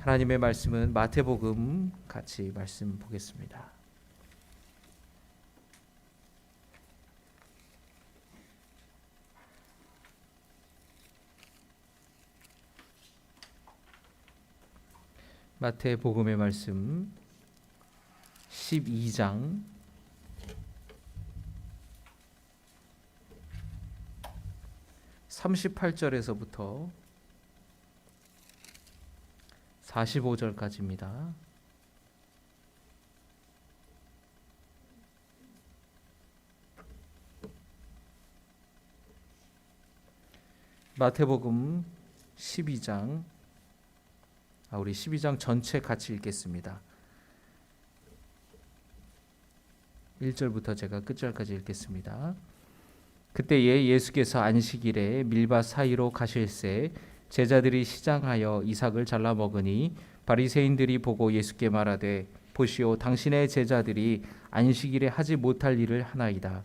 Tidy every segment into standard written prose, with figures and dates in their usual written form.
하나님의 말씀은 마태복음 같이 말씀 보겠습니다. 마태복음의 말씀 12장 38절에서부터 45절까지입니다. 마태복음 12장 우리 12장 전체 같이 읽겠습니다. 1절부터 제가 끝절까지 읽겠습니다. 그때에 예수께서 안식일에 밀밭 사이로 가실새 제자들이 시장하여 이삭을 잘라 먹으니 바리새인들이 보고 예수께 말하되 보시오 당신의 제자들이 안식일에 하지 못할 일을 하나이다.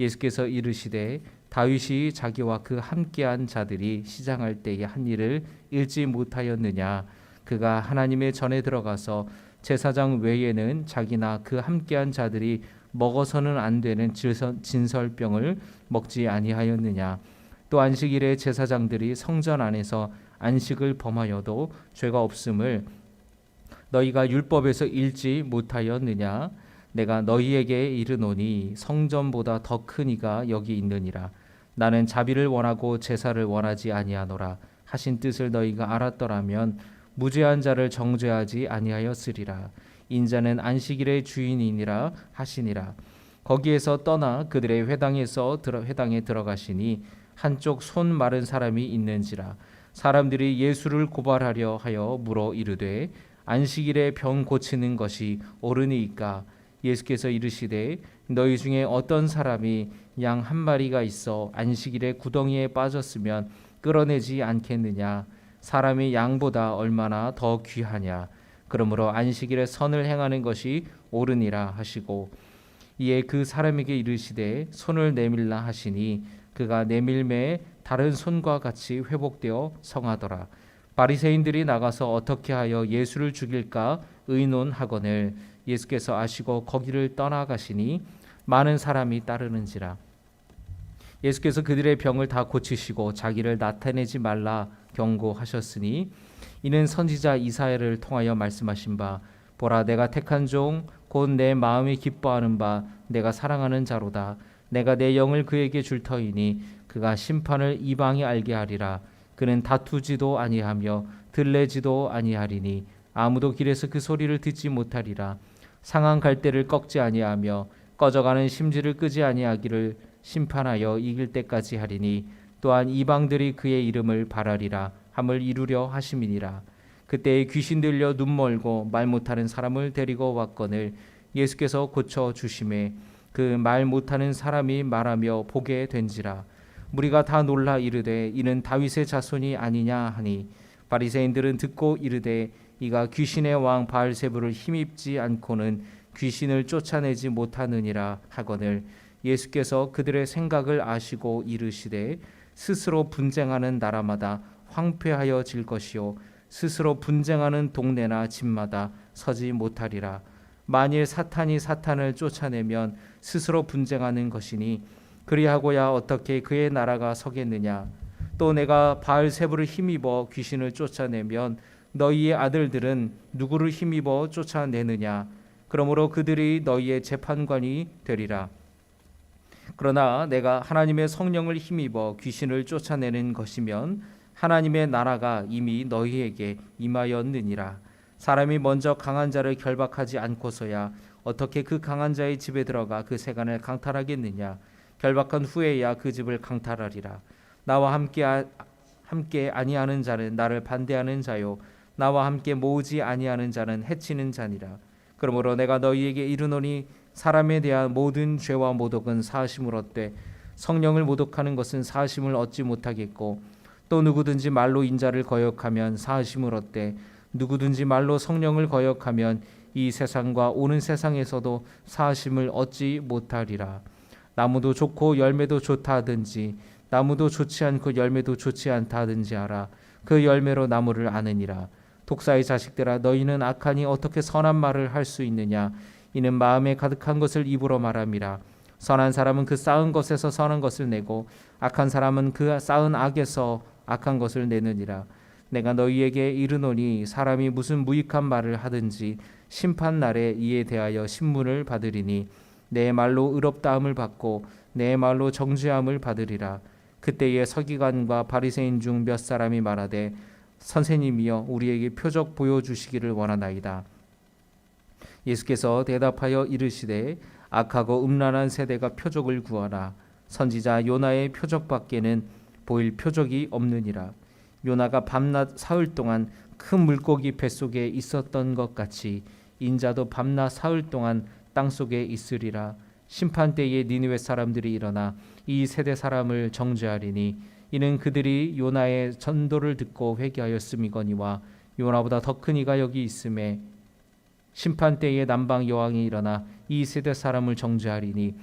예수께서 이르시되 다윗이 자기와 그 함께한 자들이 시장할 때에 한 일을 읽지 못하였느냐. 그가 하나님의 전에 들어가서 제사장 외에는 자기나 그 함께한 자들이 먹어서는 안 되는 진설병을 먹지 아니하였느냐. 또 안식일에 제사장들이 성전 안에서 안식을 범하여도 죄가 없음을 너희가 율법에서 읽지 못하였느냐. 내가 너희에게 이르노니 성전보다 더 큰 이가 여기 있느니라. 나는 자비를 원하고 제사를 원하지 아니하노라 하신 뜻을 너희가 알았더라면 무죄한 자를 정죄하지 아니하였으리라. 인자는 안식일의 주인이니라 하시니라. 거기에서 떠나 그들의 회당에 들어가시니 한쪽 손 마른 사람이 있는지라. 사람들이 예수를 고발하려 하여 물어 이르되 안식일에 병 고치는 것이 옳으니이까. 예수께서 이르시되 너희 중에 어떤 사람이 양 한 마리가 있어 안식일에 구덩이에 빠졌으면 끌어내지 않겠느냐. 사람이 양보다 얼마나 더 귀하냐. 그러므로 안식일에 선을 행하는 것이 옳으니라 하시고 이에 그 사람에게 이르시되 손을 내밀라 하시니 그가 내밀매 다른 손과 같이 회복되어 성하더라. 바리새인들이 나가서 어떻게 하여 예수를 죽일까 의논하거늘 예수께서 아시고 거기를 떠나가시니 많은 사람이 따르는지라. 예수께서 그들의 병을 다 고치시고 자기를 나타내지 말라 경고하셨으니 이는 선지자 이사야를 통하여 말씀하신 바 보라 내가 택한 종 곧 내 마음이 기뻐하는 바 내가 사랑하는 자로다. 내가 내 영을 그에게 줄 터이니 그가 심판을 이방에 알게 하리라. 그는 다투지도 아니하며 들레지도 아니하리니 아무도 길에서 그 소리를 듣지 못하리라. 상한 갈대를 꺾지 아니하며 꺼져가는 심지를 끄지 아니하기를 심판하여 이길 때까지 하리니 또한 이방들이 그의 이름을 바라리라 함을 이루려 하심이니라. 그때에 귀신 들려 눈 멀고 말 못하는 사람을 데리고 왔거늘 예수께서 고쳐 주심에 그 말 못하는 사람이 말하며 보게 된지라. 무리가 다 놀라 이르되 이는 다윗의 자손이 아니냐 하니 바리새인들은 듣고 이르되 이가 귀신의 왕 바알세불을 힘입지 않고는 귀신을 쫓아내지 못하느니라 하거늘 예수께서 그들의 생각을 아시고 이르시되 스스로 분쟁하는 나라마다 황폐하여질 것이요 스스로 분쟁하는 동네나 집마다 서지 못하리라. 만일 사탄이 사탄을 쫓아내면 스스로 분쟁하는 것이니 그리하고야 어떻게 그의 나라가 서겠느냐. 또 내가 바알세불을 힘입어 귀신을 쫓아내면 너희의 아들들은 누구를 힘입어 쫓아내느냐. 그러므로 그들이 너희의 재판관이 되리라. 그러나 내가 하나님의 성령을 힘입어 귀신을 쫓아내는 것이면 하나님의 나라가 이미 너희에게 임하였느니라. 사람이 먼저 강한 자를 결박하지 않고서야 어떻게 그 강한 자의 집에 들어가 그 세간을 강탈하겠느냐. 결박한 후에야 그 집을 강탈하리라. 나와 함께 아니하는 자는 나를 반대하는 자요 나와 함께 모으지 아니하는 자는 해치는 자니라. 그러므로 내가 너희에게 이르노니 사람에 대한 모든 죄와 모독은 사하심을 얻되 성령을 모독하는 것은 사하심을 얻지 못하겠고 또 누구든지 말로 인자를 거역하면 사하심을 얻되 누구든지 말로 성령을 거역하면 이 세상과 오는 세상에서도 사하심을 얻지 못하리라. 나무도 좋고 열매도 좋다 하든지 나무도 좋지 않고 열매도 좋지 않다 하든지 알아. 그 열매로 나무를 아느니라. 독사의 자식들아, 너희는 악하니 어떻게 선한 말을 할 수 있느냐? 이는 마음에 가득한 것을 입으로 말함이라. 선한 사람은 그 쌓은 것에서 선한 것을 내고 악한 사람은 그 쌓은 악에서 악한 것을 내느니라. 내가 너희에게 이르노니 사람이 무슨 무익한 말을 하든지 심판 날에 이에 대하여 신문을 받으리니 내 말로 의롭다함을 받고 내 말로 정죄함을 받으리라. 그때에 서기관과 바리새인 중 몇 사람이 말하되 선생님이여 우리에게 표적 보여주시기를 원하나이다. 예수께서 대답하여 이르시되 악하고 음란한 세대가 표적을 구하라. 선지자 요나의 표적밖에는 보일 표적이 없느니라. 요나가 밤낮 사흘 동안 큰 물고기 뱃속에 있었던 것 같이 인자도 밤낮 사흘 동안 땅속에 있으리라. 심판 때에 니느웨 사람들이 일어나 이 세대 사람을 정죄하리니 이는 그들이 요나의 전도를 듣고 회개하였음이거니와 요나보다 더 큰 이가 여기 있음에 심판 때에 남방 여왕이 일어나 이 세대 사람을 정죄하리니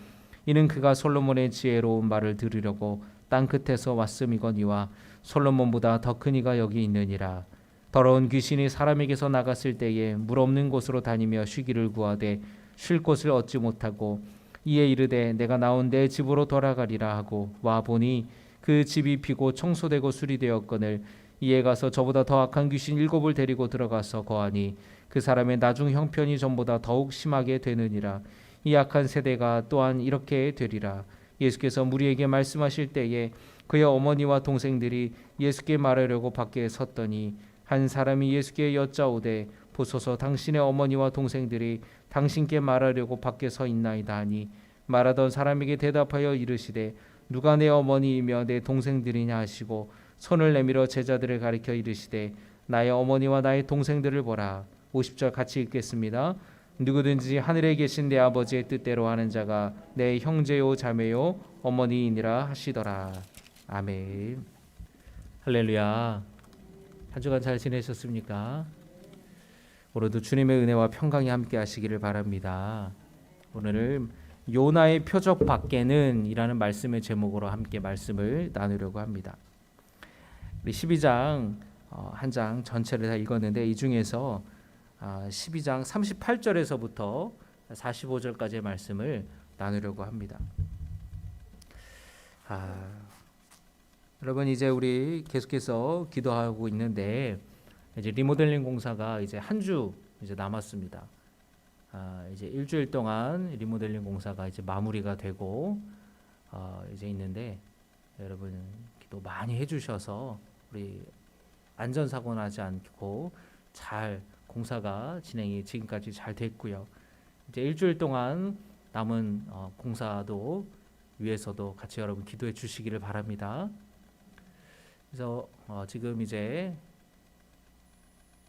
이는 그가 솔로몬의 지혜로운 말을 들으려고 땅 끝에서 왔음이거니와 솔로몬보다 더 큰 이가 여기 있느니라. 더러운 귀신이 사람에게서 나갔을 때에 물 없는 곳으로 다니며 쉬기를 구하되 쉴 곳을 얻지 못하고 이에 이르되 내가 나온 내 집으로 돌아가리라 하고 와 보니 그 집이 비고 청소되고 수리되었거늘 이에 가서 저보다 더 악한 귀신 7을 데리고 들어가서 거하니 그 사람의 나중 형편이 전보다 더욱 심하게 되느니라. 이 악한 세대가 또한 이렇게 되리라. 예수께서 무리에게 말씀하실 때에 그의 어머니와 동생들이 예수께 말하려고 밖에 섰더니 한 사람이 예수께 여짜오되 보소서 당신의 어머니와 동생들이 당신께 말하려고 밖에 서 있나이다 하니 말하던 사람에게 대답하여 이르시되 누가 내 어머니이며 내 동생들이냐 하시고 손을 내밀어 제자들을 가리켜 이르시되 나의 어머니와 나의 동생들을 보라. 50절 같이 읽겠습니다. 누구든지 하늘에 계신 내 아버지의 뜻대로 하는 자가 내 형제요 자매요 어머니이니라 하시더라. 아멘. 할렐루야. 한 주간 잘 지내셨습니까? 오늘도 주님의 은혜와 평강이 함께 하시기를 바랍니다. 오늘은 요나의 표적 밖에는 이라는 말씀의 제목으로 함께 말씀을 나누려고 합니다. 우리 12장 한 장 전체를 다 읽었는데 이 중에서 12장 38절에서부터 45절까지의 말씀을 나누려고 합니다. 여러분 이제 우리 계속해서 기도하고 있는데 이제 리모델링 공사가 이제 한 주 이제 남았습니다. 이제 일주일 동안 리모델링 공사가 이제 마무리가 되고 이제 있는데 여러분 기도 많이 해주셔서 우리 안전사고 나지 않고 잘 공사가 진행이 지금까지 잘 됐고요. 이제 일주일 동안 남은 공사도 위해서도 같이 여러분 기도해 주시기를 바랍니다. 그래서 지금 이제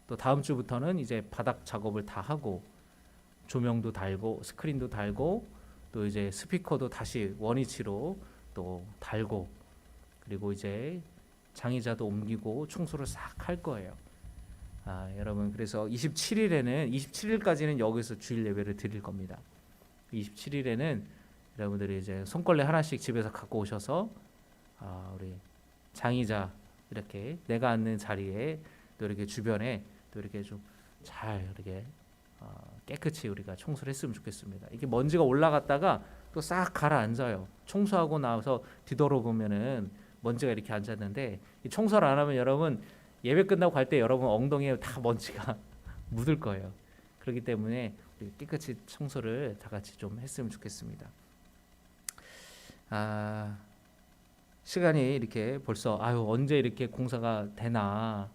또 다음 주부터는 이제 바닥 작업을 다 하고 조명도 달고 스크린도 달고 또 이제 스피커도 다시 원위치로 또 달고 그리고 이제 장의자도 옮기고 청소를 싹 할 거예요. 여러분 그래서 27일까지는 여기서 주일 예배를 드릴 겁니다. 27일에는 여러분들이 이제 손걸레 하나씩 집에서 갖고 오셔서 우리 장의자 이렇게 내가 앉는 자리에 또 이렇게 주변에 또 이렇게 좀 잘 이렇게 깨끗이 우리가 청소를 했으면 좋겠습니다. 이게 먼지가 올라갔다가 또 싹 가라앉아요. 청소하고 나서 뒤돌아보면은 먼지가 이렇게 앉았는데 이 청소를 안 하면 여러분 예배 끝나고 갈 때 여러분 엉덩이에 다 먼지가 묻을 거예요. 그렇기 때문에 우리 깨끗이 청소를 다 같이 좀 했으면 좋겠습니다. 시간이 이렇게 벌써 언제 이렇게 공사가 되나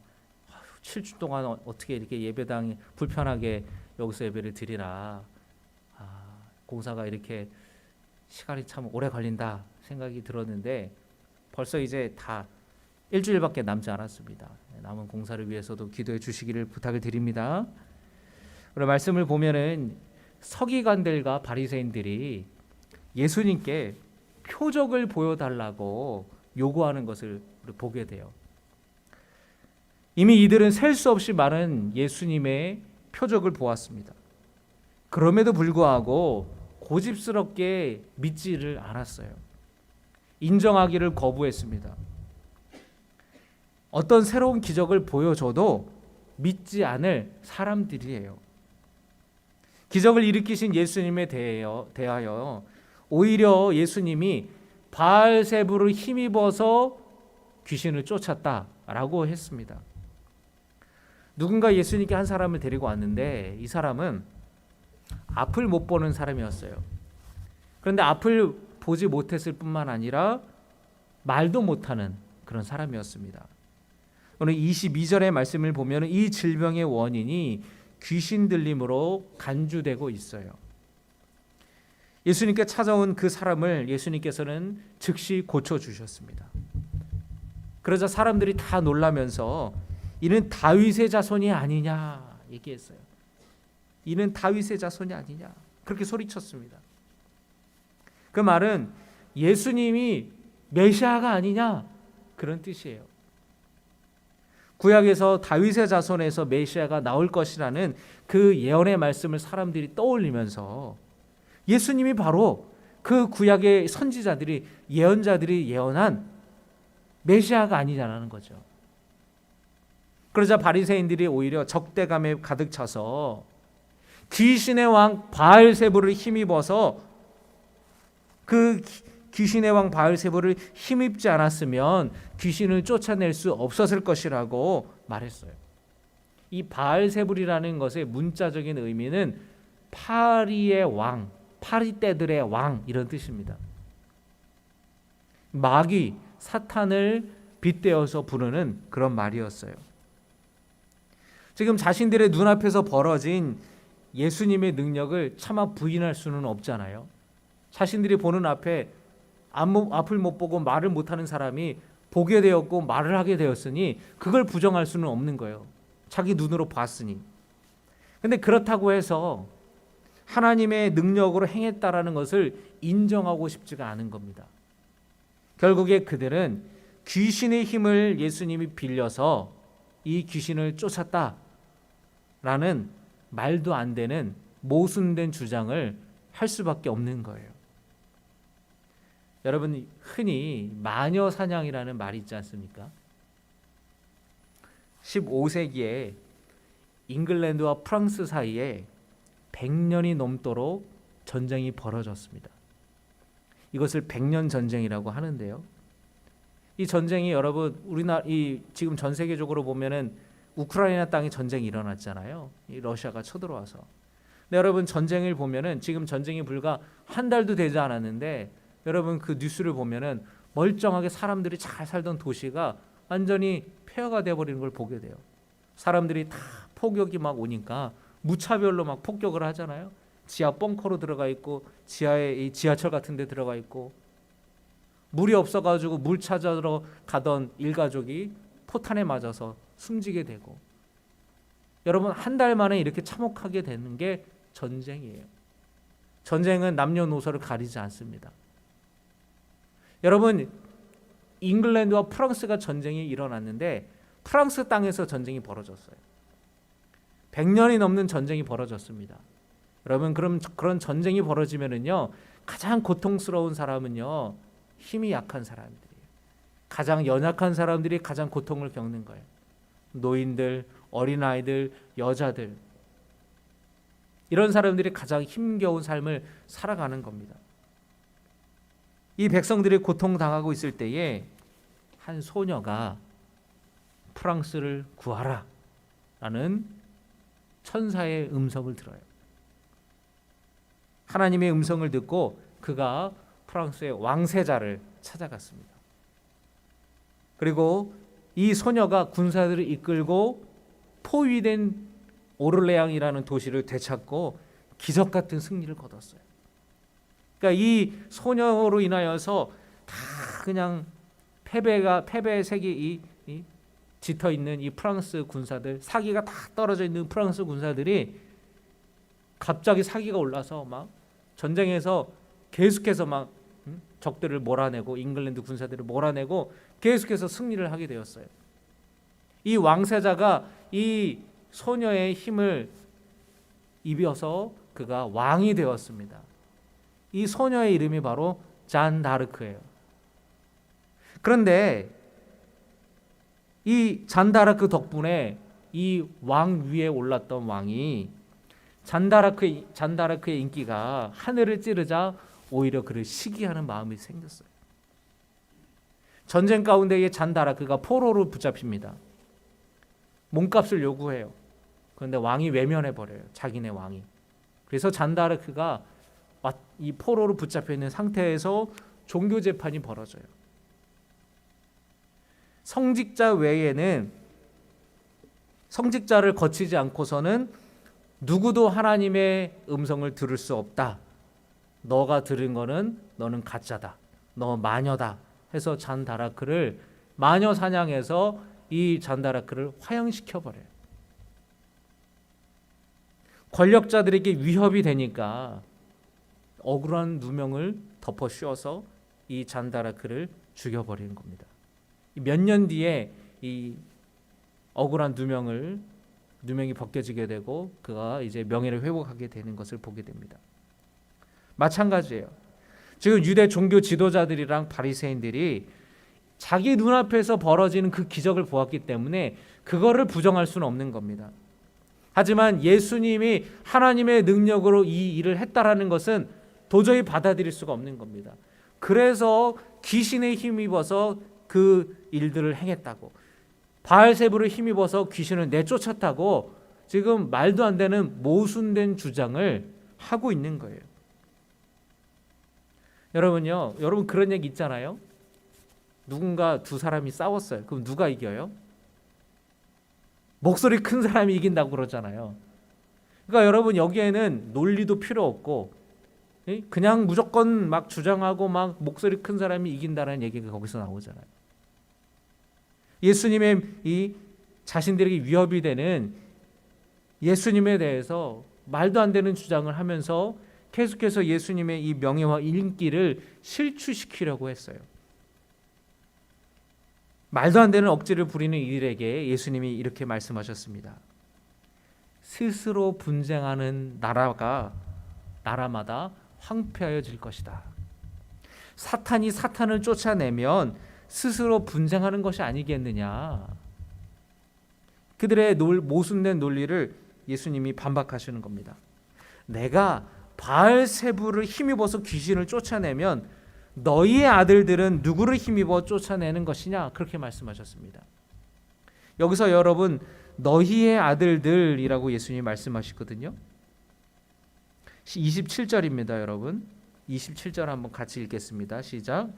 7주 동안 어떻게 이렇게 예배당이 불편하게 여기서 예배를 드리나 공사가 이렇게 시간이 참 오래 걸린다 생각이 들었는데 벌써 이제 다 일주일밖에 남지 않았습니다. 남은 공사를 위해서도 기도해 주시기를 부탁을 드립니다. 오늘 말씀을 보면은 서기관들과 바리새인들이 예수님께 표적을 보여달라고 요구하는 것을 보게 돼요. 이미 이들은 셀 수 없이 많은 예수님의 표적을 보았습니다. 그럼에도 불구하고 고집스럽게 믿지를 않았어요. 인정하기를 거부했습니다. 어떤 새로운 기적을 보여줘도 믿지 않을 사람들이에요. 기적을 일으키신 예수님에 대하여 오히려 예수님이 바알세불을 힘입어서 귀신을 쫓았다라고 했습니다. 누군가 예수님께 한 사람을 데리고 왔는데 이 사람은 앞을 못 보는 사람이었어요. 그런데 앞을 보지 못했을 뿐만 아니라 말도 못하는 그런 사람이었습니다. 오늘 22절의 말씀을 보면 이 질병의 원인이 귀신 들림으로 간주되고 있어요. 예수님께 찾아온 그 사람을 예수님께서는 즉시 고쳐주셨습니다. 그러자 사람들이 다 놀라면서 이는 다윗의 자손이 아니냐 얘기했어요. 이는 다윗의 자손이 아니냐 그렇게 소리쳤습니다. 그 말은 예수님이 메시아가 아니냐 그런 뜻이에요. 구약에서 다윗의 자손에서 메시아가 나올 것이라는 그 예언의 말씀을 사람들이 떠올리면서 예수님이 바로 그 구약의 선지자들이 예언자들이 예언한 메시아가 아니냐라는 거죠. 그러자 바리새인들이 오히려 적대감에 가득 차서 귀신의 왕 바알세불을 힘입어서 그 귀신의 왕 바알세불을 힘입지 않았으면 귀신을 쫓아낼 수 없었을 것이라고 말했어요. 이 바알세불이라는 것의 문자적인 의미는 파리의 왕, 파리떼들의 왕 이런 뜻입니다. 마귀, 사탄을 빗대어서 부르는 그런 말이었어요. 지금 자신들의 눈앞에서 벌어진 예수님의 능력을 차마 부인할 수는 없잖아요. 자신들이 보는 앞에 앞을 못 보고 말을 못하는 사람이 보게 되었고 말을 하게 되었으니 그걸 부정할 수는 없는 거예요. 자기 눈으로 봤으니. 근데 그렇다고 해서 하나님의 능력으로 행했다라는 것을 인정하고 싶지가 않은 겁니다. 결국에 그들은 귀신의 힘을 예수님이 빌려서 이 귀신을 쫓았다라는 말도 안 되는 모순된 주장을 할 수밖에 없는 거예요. 여러분 흔히 마녀 사냥이라는 말이 있지 않습니까? 15세기에 잉글랜드와 프랑스 사이에 100년이 넘도록 전쟁이 벌어졌습니다. 이것을 100년 전쟁이라고 하는데요. 이 전쟁이 여러분 지금 전 세계적으로 보면은 우크라이나 땅에 전쟁이 일어났잖아요. 이 러시아가 쳐들어와서. 근데 여러분 전쟁을 보면은 지금 전쟁이 불과 한 달도 되지 않았는데 여러분 그 뉴스를 보면은 멀쩡하게 사람들이 잘 살던 도시가 완전히 폐허가 되어버리는 걸 보게 돼요. 사람들이 다 폭격이 막 오니까 무차별로 막 폭격을 하잖아요. 지하 벙커로 들어가 있고 지하에 이 지하철 같은 데 들어가 있고 물이 없어가지고 물 찾으러 가던 일가족이 포탄에 맞아서 숨지게 되고 여러분 한 달 만에 이렇게 참혹하게 되는 게 전쟁이에요. 전쟁은 남녀노소를 가리지 않습니다. 여러분 잉글랜드와 프랑스가 전쟁이 일어났는데 프랑스 땅에서 전쟁이 벌어졌어요. 100년이 넘는 전쟁이 벌어졌습니다. 여러분 그런 전쟁이 벌어지면은요 가장 고통스러운 사람은요 힘이 약한 사람들이에요. 가장 연약한 사람들이 가장 고통을 겪는 거예요. 노인들, 어린아이들, 여자들 이런 사람들이 가장 힘겨운 삶을 살아가는 겁니다. 이 백성들이 고통당하고 있을 때에 한 소녀가 프랑스를 구하라 라는 천사의 음성을 들어요. 하나님의 음성을 듣고 그가 프랑스의 왕세자를 찾아갔습니다. 그리고 이 소녀가 군사들을 이끌고 포위된 오르레앙이라는 도시를 되찾고 기적 같은 승리를 거뒀어요. 그러니까 이 소녀로 인하여서 다 그냥 패배의 색이 짙어 있는 이 프랑스 군사들, 사기가 다 떨어져 있는 프랑스 군사들이 갑자기 사기가 올라서 막 전쟁에서 계속해서 막 적들을 몰아내고 잉글랜드 군사들을 몰아내고 계속해서 승리를 하게 되었어요. 이 왕세자가 이 소녀의 힘을 입어서 그가 왕이 되었습니다. 이 소녀의 이름이 바로 잔 다르크예요. 그런데 이 잔 다르크 덕분에 이 왕 위에 올랐던 왕이 잔다라크의 인기가 하늘을 찌르자 오히려 그를 시기하는 마음이 생겼어요. 전쟁 가운데에 잔다라크가 포로로 붙잡힙니다. 몸값을 요구해요. 그런데 왕이 외면해 버려요. 자기네 왕이. 그래서 잔다라크가 이 포로로 붙잡혀 있는 상태에서 종교 재판이 벌어져요. 성직자를 거치지 않고서는 누구도 하나님의 음성을 들을 수 없다. 너가 들은 거는 너는 가짜다. 너 마녀다. 해서 잔다라크를 마녀 사냥해서 이 잔다라크를 화형시켜 버려요. 권력자들에게 위협이 되니까 억울한 누명을 덮어 씌워서 이 잔다라크를 죽여버리는 겁니다. 몇 년 뒤에 이 억울한 누명이 벗겨지게 되고 그가 이제 명예를 회복하게 되는 것을 보게 됩니다. 마찬가지예요. 지금 유대 종교 지도자들이랑 바리새인들이 자기 눈앞에서 벌어지는 그 기적을 보았기 때문에 그거를 부정할 수는 없는 겁니다. 하지만 예수님이 하나님의 능력으로 이 일을 했다라는 것은 도저히 받아들일 수가 없는 겁니다. 그래서 귀신에 힘입어서 그 일들을 행했다고, 바알세불을 힘입어서 귀신을 내쫓았다고 지금 말도 안 되는 모순된 주장을 하고 있는 거예요. 여러분 그런 얘기 있잖아요. 누군가 두 사람이 싸웠어요. 그럼 누가 이겨요? 목소리 큰 사람이 이긴다고 그러잖아요. 그러니까 여러분 여기에는 논리도 필요 없고 그냥 무조건 막 주장하고 막 목소리 큰 사람이 이긴다는 얘기가 거기서 나오잖아요. 예수님의 이 자신들에게 위협이 되는 예수님에 대해서 말도 안 되는 주장을 하면서 계속해서 예수님의 이 명예와 인기를 실추시키려고 했어요. 말도 안 되는 억지를 부리는 이들에게 예수님이 이렇게 말씀하셨습니다. 스스로 분쟁하는 나라마다 황폐하여질 것이다. 사탄이 사탄을 쫓아내면 스스로 분쟁하는 것이 아니겠느냐. 그들의 모순된 논리를 예수님이 반박하시는 겁니다. 내가 바알세불을 힘입어서 귀신을 쫓아내면 너희의 아들들은 누구를 힘입어 쫓아내는 것이냐, 그렇게 말씀하셨습니다. 여기서 여러분 너희의 아들들이라고 예수님이 말씀하시거든요. 27절입니다. 여러분 27절 한번 같이 읽겠습니다. 시작.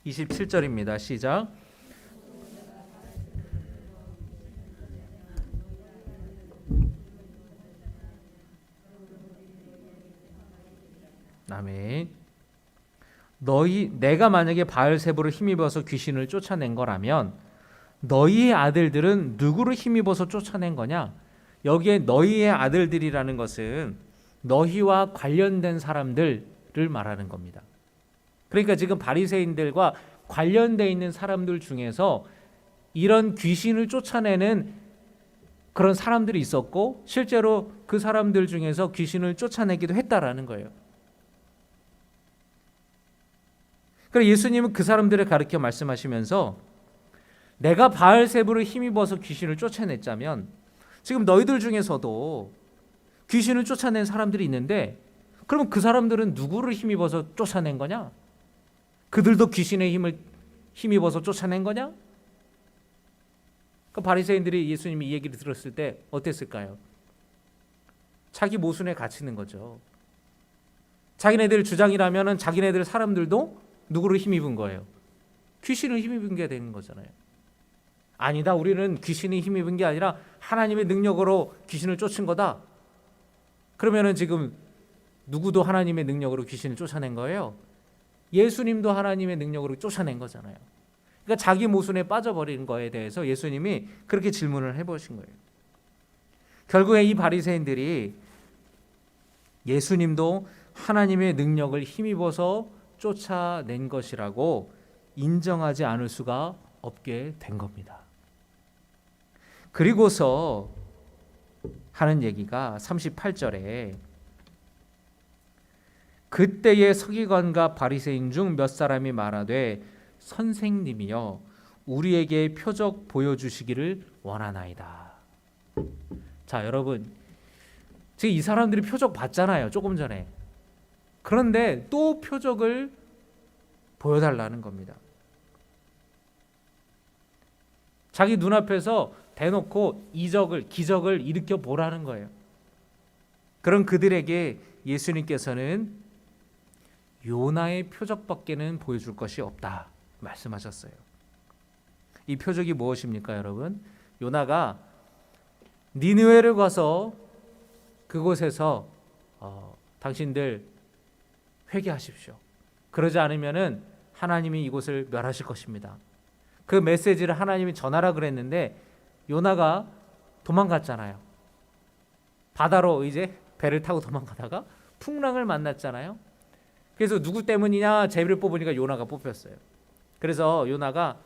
(27절입니다) 시작. 아멘. 내가 만약에 바알세불을 힘입어서 귀신을 쫓아낸 거라면 너희의 아들들은 누구를 힘입어서 쫓아낸 거냐? 여기에 너희의 아들들이라는 것은 너희와 관련된 사람들을 말하는 겁니다. 그러니까 지금 바리새인들과 관련되어 있는 사람들 중에서 이런 귀신을 쫓아내는 그런 사람들이 있었고 실제로 그 사람들 중에서 귀신을 쫓아내기도 했다라는 거예요. 그래서 예수님은 그 사람들을 가르쳐 말씀하시면서 내가 바알세불을 힘입어서 귀신을 쫓아냈자면 지금 너희들 중에서도 귀신을 쫓아낸 사람들이 있는데 그럼 그 사람들은 누구를 힘입어서 쫓아낸 거냐? 그들도 귀신의 힘을 힘입어서 쫓아낸 거냐? 그 바리새인들이 예수님이 이 얘기를 들었을 때 어땠을까요? 자기 모순에 갇히는 거죠. 자기네들 주장이라면 자기네들 사람들도 누구를 힘입은 거예요? 귀신을 힘입은 게 되는 거잖아요. 아니다, 우리는 귀신이 힘입은 게 아니라 하나님의 능력으로 귀신을 쫓은 거다. 그러면은 지금 누구도 하나님의 능력으로 귀신을 쫓아낸 거예요? 예수님도 하나님의 능력으로 쫓아낸 거잖아요. 그러니까 자기 모순에 빠져버린 거에 대해서 예수님이 그렇게 질문을 해보신 거예요. 결국에 이 바리새인들이 예수님도 하나님의 능력을 힘입어서 쫓아낸 것이라고 인정하지 않을 수가 없게 된 겁니다. 그리고서 하는 얘기가 38절에 그때의 서기관과 바리새인 중 몇 사람이 말하되 선생님이여 우리에게 표적 보여주시기를 원하나이다. 자, 여러분, 지금 이 사람들이 표적 봤잖아요, 조금 전에. 그런데 또 표적을 보여달라는 겁니다. 자기 눈앞에서 대놓고 기적을 일으켜 보라는 거예요. 그런 그들에게 예수님께서는 요나의 표적밖에는 보여줄 것이 없다 말씀하셨어요. 이 표적이 무엇입니까, 여러분? 요나가 니느웨를 가서 그곳에서 당신들 회개하십시오. 그러지 않으면은 하나님이 이곳을 멸하실 것입니다. 그 메시지를 하나님이 전하라 그랬는데 요나가 도망갔잖아요. 바다로 이제 배를 타고 도망가다가 풍랑을 만났잖아요. 그래서 누구 때문이냐 제비를 뽑으니까 요나가 뽑혔어요. 그래서 요나가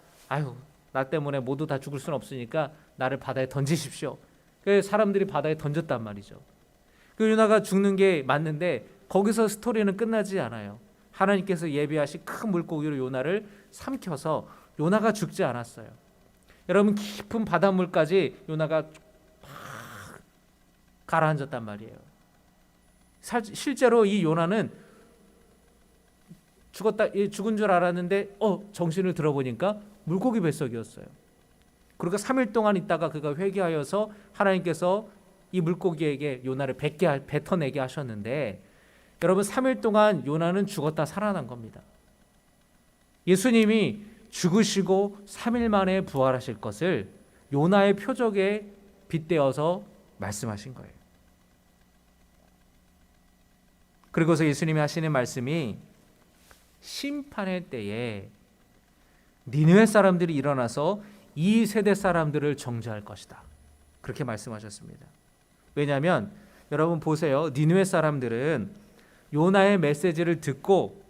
나 때문에 모두 다 죽을 수는 없으니까 나를 바다에 던지십시오. 그래서 사람들이 바다에 던졌단 말이죠. 그 요나가 죽는 게 맞는데 거기서 스토리는 끝나지 않아요. 하나님께서 예비하신 큰 물고기로 요나를 삼켜서 요나가 죽지 않았어요. 여러분, 깊은 바닷물까지 요나가 막 가라앉았단 말이에요. 실제로 이 요나는 죽은 줄 알았는데 정신을 들어보니까 물고기 뱃속이었어요. 그러니까 3일 동안 있다가 그가 회개하여서 하나님께서 이 물고기에게 요나를 뱉어내게 하셨는데, 여러분, 3일 동안 요나는 죽었다 살아난 겁니다. 예수님이 죽으시고 3일 만에 부활하실 것을 요나의 표적에 빗대어서 말씀하신 거예요. 그리고서 예수님이 하시는 말씀이 심판의 때에 니느웨 사람들이 일어나서 이 세대 사람들을 정죄할 것이다. 그렇게 말씀하셨습니다. 왜냐하면 여러분 보세요. 니느웨 사람들은 요나의 메시지를 듣고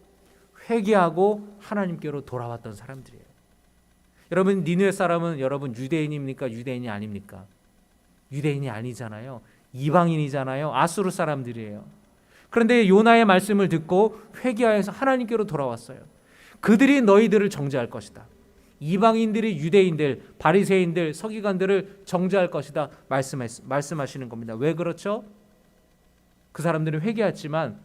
회개하고 하나님께로 돌아왔던 사람들이에요. 여러분, 니느웨 사람은 여러분 유대인입니까? 유대인이 아닙니까? 유대인이 아니잖아요. 이방인이잖아요. 아수르 사람들이에요. 그런데 요나의 말씀을 듣고 회개하여서 하나님께로 돌아왔어요. 그들이 너희들을 정죄할 것이다. 이방인들이 유대인들, 바리새인들, 서기관들을 정죄할 것이다 말씀하시는 겁니다. 왜 그렇죠? 그 사람들은 회개했지만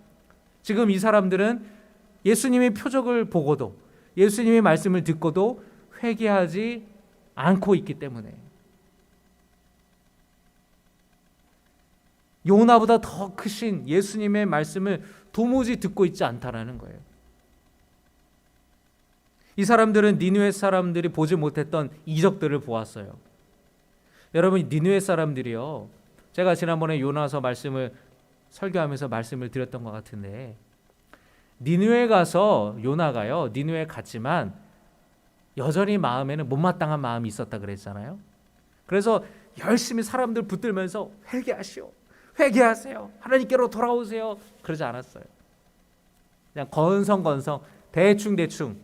지금 이 사람들은 예수님의 표적을 보고도 예수님의 말씀을 듣고도 회개하지 않고 있기 때문에 요나보다 더 크신 예수님의 말씀을 도무지 듣고 있지 않다라는 거예요. 이 사람들은 니느웨 사람들이 보지 못했던 이적들을 보았어요. 여러분, 니느웨 사람들이요, 제가 지난번에 요나서 말씀을 설교하면서 말씀을 드렸던 것 같은데, 니느웨 가서 요나가요, 니느웨 갔지만 여전히 마음에는 못마땅한 마음이 있었다 그랬잖아요. 그래서 열심히 사람들 붙들면서 회개하세요, 하나님께로 돌아오세요, 그러지 않았어요. 그냥 건성건성 대충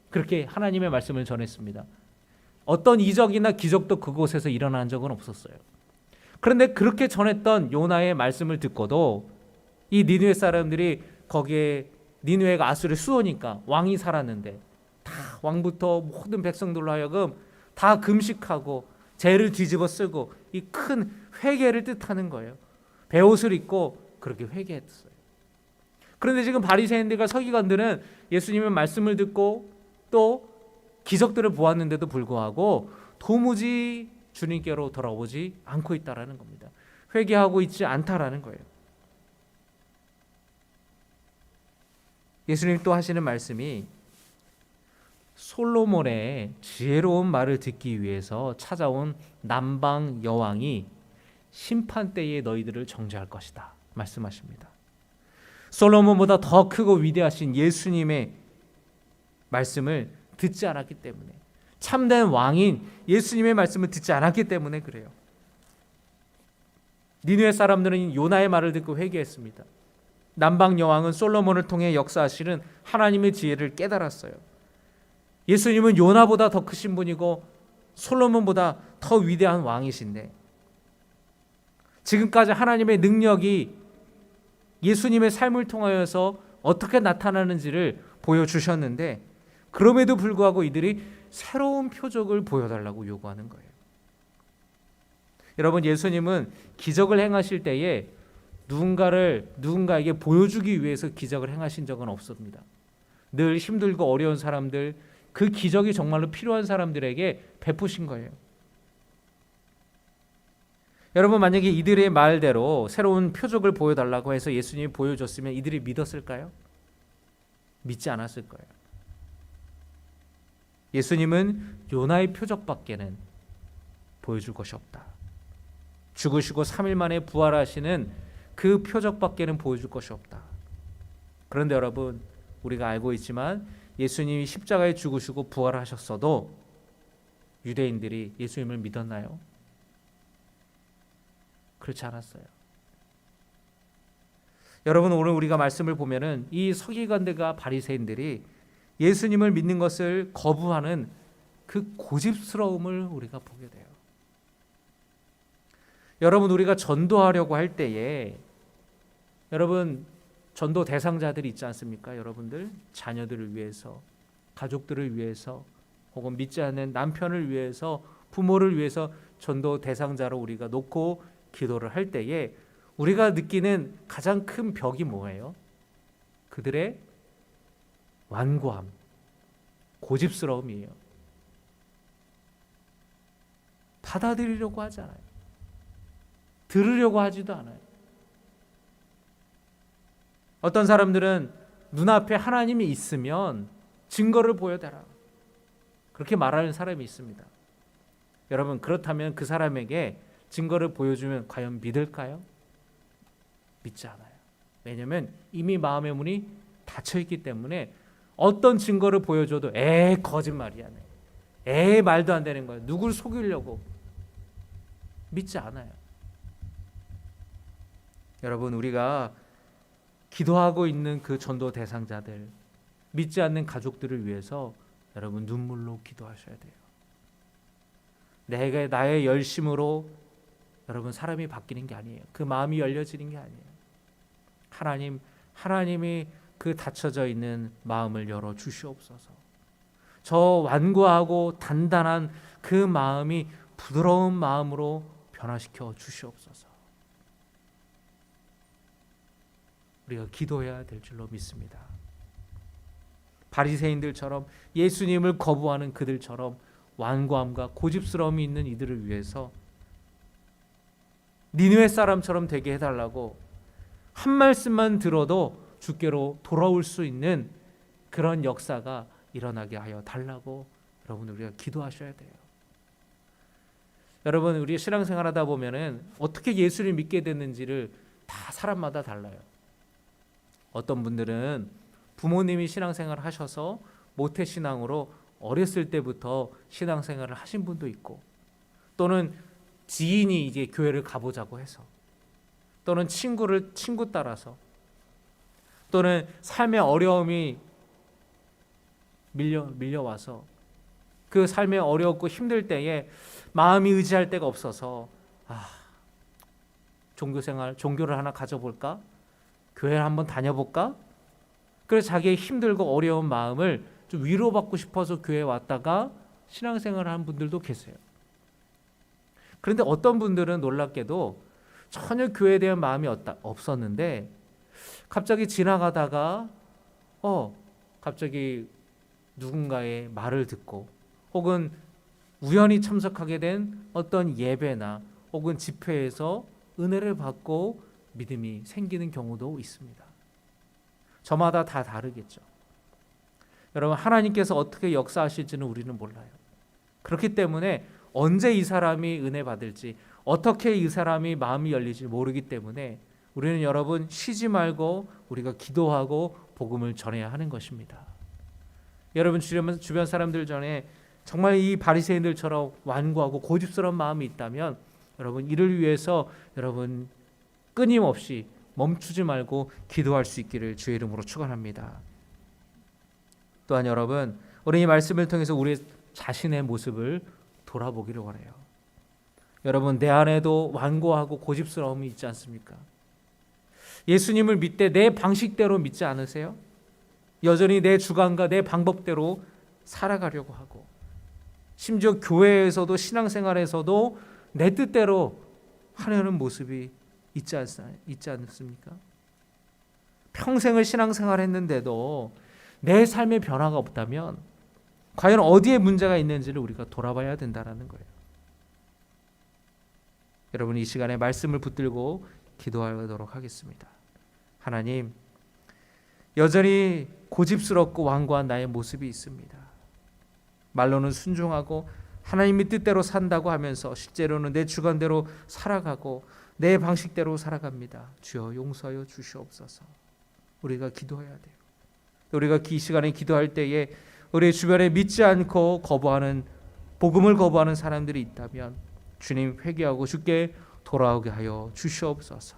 그렇게 하나님의 말씀을 전했습니다. 어떤 이적이나 기적도 그곳에서 일어난 적은 없었어요. 그런데 그렇게 전했던 요나의 말씀을 듣고도 이 니느웨 사람들이 거기에 니느웨가 아수르의 수호니까 왕이 살았는데 다 왕부터 모든 백성들로 하여금 다 금식하고 죄를 뒤집어 쓰고 이 큰 회개를 뜻하는 거예요. 베옷을 입고 그렇게 회개했어요. 그런데 지금 바리새인들과 서기관들은 예수님의 말씀을 듣고 또 기적들을 보았는데도 불구하고 도무지 주님께로 돌아오지 않고 있다라는 겁니다. 회개하고 있지 않다라는 거예요. 예수님 또 하시는 말씀이 솔로몬의 지혜로운 말을 듣기 위해서 찾아온 남방 여왕이 심판 때에 너희들을 정죄할 것이다 말씀하십니다. 솔로몬보다 더 크고 위대하신 예수님의 말씀을 듣지 않았기 때문에, 참된 왕인 예수님의 말씀을 듣지 않았기 때문에 그래요. 니느웨 사람들은 요나의 말을 듣고 회개했습니다. 남방 여왕은 솔로몬을 통해 역사하시는 하나님의 지혜를 깨달았어요. 예수님은 요나보다 더 크신 분이고 솔로몬보다 더 위대한 왕이신데, 지금까지 하나님의 능력이 예수님의 삶을 통하여서 어떻게 나타나는지를 보여주셨는데, 그럼에도 불구하고 이들이 새로운 표적을 보여달라고 요구하는 거예요. 여러분, 예수님은 기적을 행하실 때에 누군가에게 보여주기 위해서 기적을 행하신 적은 없습니다. 늘 힘들고 어려운 사람들, 그 기적이 정말로 필요한 사람들에게 베푸신 거예요. 여러분, 만약에 이들의 말대로 새로운 표적을 보여달라고 해서 예수님이 보여줬으면 이들이 믿었을까요? 믿지 않았을 거예요. 예수님은 요나의 표적밖에는 보여줄 것이 없다. 죽으시고 3일 만에 부활하시는 그 표적밖에는 보여줄 것이 없다. 그런데 여러분, 우리가 알고 있지만 예수님이 십자가에 죽으시고 부활하셨어도 유대인들이 예수님을 믿었나요? 그렇지 않았어요. 여러분, 오늘 우리가 말씀을 보면은 이 서기관들과 바리새인들이 예수님을 믿는 것을 거부하는 그 고집스러움을 우리가 보게 돼요. 여러분, 우리가 전도하려고 할 때에 여러분, 전도 대상자들이 있지 않습니까? 여러분들 자녀들을 위해서, 가족들을 위해서, 혹은 믿지 않는 남편을 위해서, 부모를 위해서 전도 대상자로 우리가 놓고 기도를 할 때에 우리가 느끼는 가장 큰 벽이 뭐예요? 그들의 완고함, 고집스러움이에요. 받아들이려고 하지 않아요. 들으려고 하지도 않아요. 어떤 사람들은 눈앞에 하나님이 있으면 증거를 보여달라, 그렇게 말하는 사람이 있습니다. 여러분, 그렇다면 그 사람에게 증거를 보여주면 과연 믿을까요? 믿지 않아요. 왜냐하면 이미 마음의 문이 닫혀있기 때문에 어떤 증거를 보여줘도 거짓말이야, 말도 안 되는 거야, 누굴 속이려고, 믿지 않아요. 여러분, 우리가 기도하고 있는 그 전도 대상자들, 믿지 않는 가족들을 위해서 여러분 눈물로 기도하셔야 돼요. 나의 열심으로 여러분 사람이 바뀌는 게 아니에요. 그 마음이 열려지는 게 아니에요. 하나님이 그 닫혀져 있는 마음을 열어 주시옵소서. 저 완고하고 단단한 그 마음이 부드러운 마음으로 변화시켜 주시옵소서. 우리가 기도해야 될 줄로 믿습니다. 바리새인들처럼, 예수님을 거부하는 그들처럼 완고함과 고집스러움이 있는 이들을 위해서 니느웨 사람처럼 되게 해달라고 한 말씀만 들어도 주께로 돌아올 수 있는 그런 역사가 일어나게 하여 달라고 여러분, 우리가 기도하셔야 돼요. 여러분, 우리 신앙생활하다 보면은 어떻게 예수를 믿게 됐는지를 다 사람마다 달라요. 어떤 분들은 부모님이 신앙생활을 하셔서 모태신앙으로 어렸을 때부터 신앙생활을 하신 분도 있고, 또는 지인이 이제 교회를 가보자고 해서, 또는 친구 따라서, 또는 삶의 어려움이 밀려와서 그 삶에 어렵고 힘들 때에 마음이 의지할 데가 없어서 종교를 하나 가져볼까? 교회를 한번 다녀볼까? 그래서 자기의 힘들고 어려운 마음을 좀 위로받고 싶어서 교회에 왔다가 신앙생활을 하는 분들도 계세요. 그런데 어떤 분들은 놀랍게도 전혀 교회에 대한 마음이 없었는데 갑자기 지나가다가 갑자기 누군가의 말을 듣고, 혹은 우연히 참석하게 된 어떤 예배나 혹은 집회에서 은혜를 받고 믿음이 생기는 경우도 있습니다. 저마다 다 다르겠죠. 여러분, 하나님께서 어떻게 역사하실지는 우리는 몰라요. 그렇기 때문에 언제 이 사람이 은혜 받을지, 어떻게 이 사람이 마음이 열릴지 모르기 때문에 우리는 여러분 쉬지 말고 우리가 기도하고 복음을 전해야 하는 것입니다. 여러분, 주변 사람들 전에 정말 이 바리새인들처럼 완고하고 고집스러운 마음이 있다면 여러분, 이를 위해서 여러분 끊임없이 멈추지 말고 기도할 수 있기를 주의 이름으로 축원합니다. 또한 여러분, 우리 이 말씀을 통해서 우리 자신의 모습을 돌아보기를 원해요. 여러분, 내 안에도 완고하고 고집스러움이 있지 않습니까? 예수님을 믿되 내 방식대로 믿지 않으세요? 여전히 내 주관과 내 방법대로 살아가려고 하고, 심지어 교회에서도 신앙생활에서도 내 뜻대로 하려는 모습이 있지 않습니까? 평생을 신앙생활 했는데도 내 삶의 변화가 없다면 과연 어디에 문제가 있는지를 우리가 돌아봐야 된다는 거예요. 여러분, 이 시간에 말씀을 붙들고 기도하도록 하겠습니다. 하나님, 여전히 고집스럽고 완고한 나의 모습이 있습니다. 말로는 순종하고 하나님의 뜻대로 산다고 하면서 실제로는 내 주관대로 살아가고 내 방식대로 살아갑니다. 주여 용서하여 주시옵소서. 우리가 기도해야 돼요. 우리가 이 시간에 기도할 때에 우리 주변에 믿지 않고 복음을 거부하는 사람들이 있다면 주님 회개하고 주께 돌아오게 하여 주시옵소서.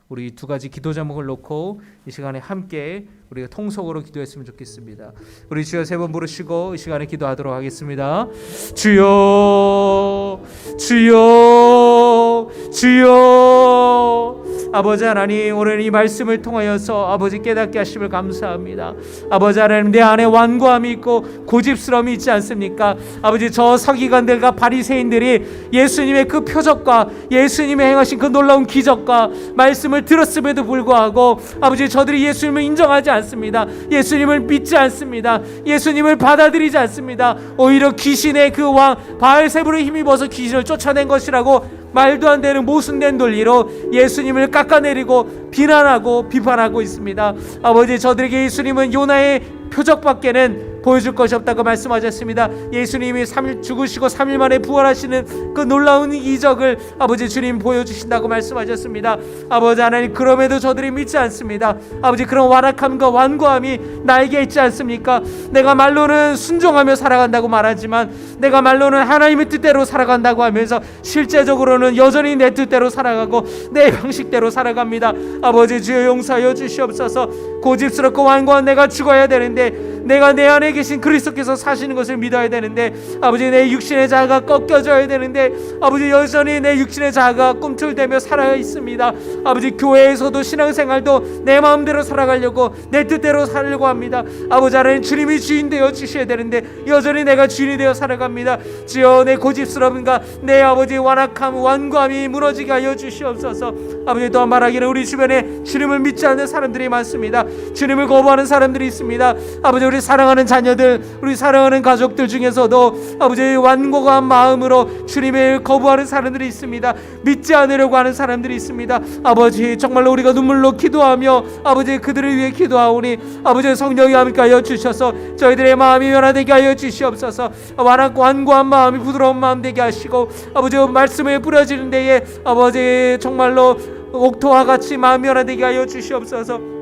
우리 두 가지 기도 제목을 놓고 이 시간에 함께 우리가 통속으로 기도했으면 좋겠습니다. 우리 주여 세 번 부르시고 이 시간에 기도하도록 하겠습니다. 주여, 주여, 주여. 아버지 하나님, 오늘 이 말씀을 통하여서 아버지 깨닫게 하심을 감사합니다. 아버지 하나님, 내 안에 완고함이 있고 고집스러움이 있지 않습니까? 아버지, 저 서기관들과 바리새인들이 예수님의 그 표적과 예수님의 행하신 그 놀라운 기적과 말씀을 들었음에도 불구하고 아버지, 저들이 예수님을 인정하지 않습니다. 예수님을 믿지 않습니다. 예수님을 받아들이지 않습니다. 오히려 귀신의 그 왕 바알세불에 힘입어서 귀신을 쫓아낸 것이라고 말도 안 되는 모순된 논리로 예수님을 깎아내리고 비난하고 비판하고 있습니다. 아버지, 저들에게 예수님은 요나의 표적밖에는 보여줄 것이 없다고 말씀하셨습니다. 예수님이 3일 죽으시고 3일 만에 부활하시는 그 놀라운 이적을 아버지 주님 보여주신다고 말씀하셨습니다. 아버지 하나님, 그럼에도 저들이 믿지 않습니다. 아버지, 그런 완악함과 완고함이 나에게 있지 않습니까? 내가 말로는 순종하며 살아간다고 말하지만, 내가 말로는 하나님의 뜻대로 살아간다고 하면서 실제적으로는 여전히 내 뜻대로 살아가고 내 방식대로 살아갑니다. 아버지, 주여 용서하여 주시옵소서. 고집스럽고 완고한 내가 죽어야 되는데, 내가 내 안에 계신 그리스도께서 사시는 것을 믿어야 되는데, 아버지, 내 육신의 자아가 꺾여져야 되는데, 아버지, 여전히 내 육신의 자아가 꿈틀대며 살아 있습니다. 아버지, 교회에서도 신앙생활도 내 마음대로 살아가려고 내 뜻대로 살려고 합니다. 아버지 하나님, 주님이 주인 되어 주셔야 되는데 여전히 내가 주인이 되어 살아갑니다. 주여, 내 고집스러움과 내 아버지 완악함, 완고함이 무너지게 하여 주시옵소서. 아버지, 또한 말하기를 우리 주변에 주님을 믿지 않는 사람들이 많습니다. 주님을 거부하는 사람들이 있습니다. 아버지, 우리 사랑하는 자녀들, 우리 사랑하는 가족들 중에서도 아버지, 완고한 마음으로 주님을 거부하는 사람들이 있습니다. 믿지 않으려고 하는 사람들이 있습니다. 아버지, 정말로 우리가 눈물로 기도하며 아버지 그들을 위해 기도하오니 아버지, 성령이 함께 하여 주셔서 저희들의 마음이 변화되게 하여 주시옵소서. 완고한 마음이 부드러운 마음 되게 하시고 아버지, 말씀에 뿌려지는 데에 아버지 정말로 옥토와 같이 마음이 변화되게 하여 주시옵소서.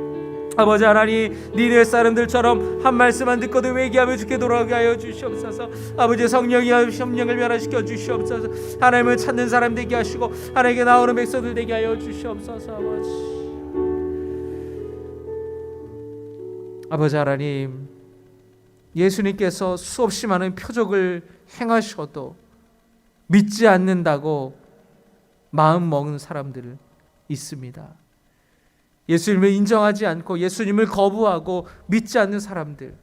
아버지 하나님, 니네 사람들처럼 한 말씀만 듣고도 회개하며 주께 돌아오게 하여 주시옵소서. 아버지, 성령이 심령을 변화시켜 주시옵소서. 하나님을 찾는 사람 되게 하시고 하나님께 나오는 백성들 되게 하여 주시옵소서. 아버지 하나님, 예수님께서 수없이 많은 표적을 행하셔도 믿지 않는다고 마음 먹은 사람들 있습니다. 예수님을 인정하지 않고 예수님을 거부하고 믿지 않는 사람들,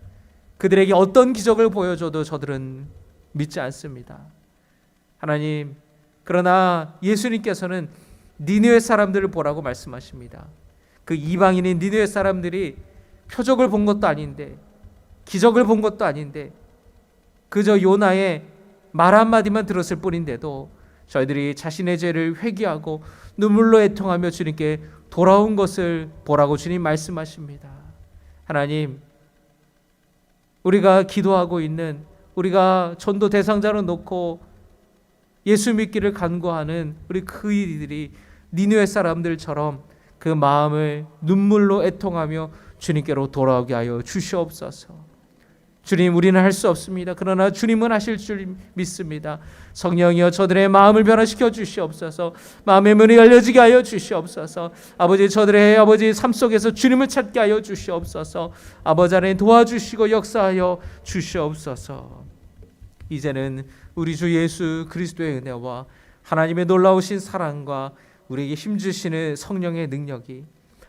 그들에게 어떤 기적을 보여줘도 저들은 믿지 않습니다. 하나님, 그러나 예수님께서는 니느웨 사람들을 보라고 말씀하십니다. 그 이방인인 니느웨 사람들이 표적을 본 것도 아닌데, 기적을 본 것도 아닌데, 그저 요나의 말 한마디만 들었을 뿐인데도 저희들이 자신의 죄를 회개하고 눈물로 애통하며 주님께 돌아온 것을 보라고 주님 말씀하십니다. 하나님, 우리가 기도하고 있는, 우리가 전도 대상자로 놓고 예수 믿기를 간구하는 우리 그이들이 니느웨 사람들처럼 그 마음을 눈물로 애통하며 주님께로 돌아오게 하여 주시옵소서. 주님, 우리는 할 수 없습니다. 그러나 주님은 하실 줄 믿습니다. 성령이여, 저들의 마음을 변화시켜 주시옵소서. 마음의 문이 열려지게 하여 주시옵소서. 아버지, 저들의 아버지 삶 속에서 주님을 찾게 하여 주시옵소서. 아버지 하나님, 도와주시고 역사하여 주시옵소서. 이제는 우리 주 예수 그리스도의 은혜와 하나님의 놀라우신 사랑과 우리에게 힘주시는 성령의 능력이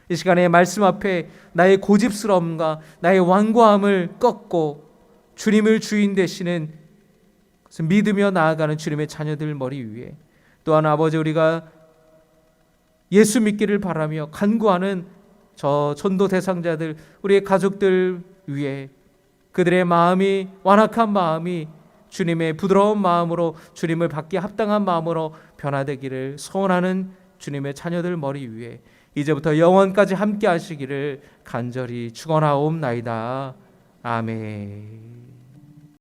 이 시간에 말씀 앞에 나의 고집스러움과 나의 완고함을 꺾고 주님을 주인 되시는 믿으며 나아가는 주님의 자녀들 머리 위에, 또한 아버지 우리가 예수 믿기를 바라며 간구하는 저 전도 대상자들, 우리의 가족들 위에 그들의 마음이, 완악한 마음이 주님의 부드러운 마음으로, 주님을 받기에 합당한 마음으로 변화되기를 소원하는 주님의 자녀들 머리 위에 이제부터 영원까지 함께 하시기를 간절히 축원하옵나이다. 아멘.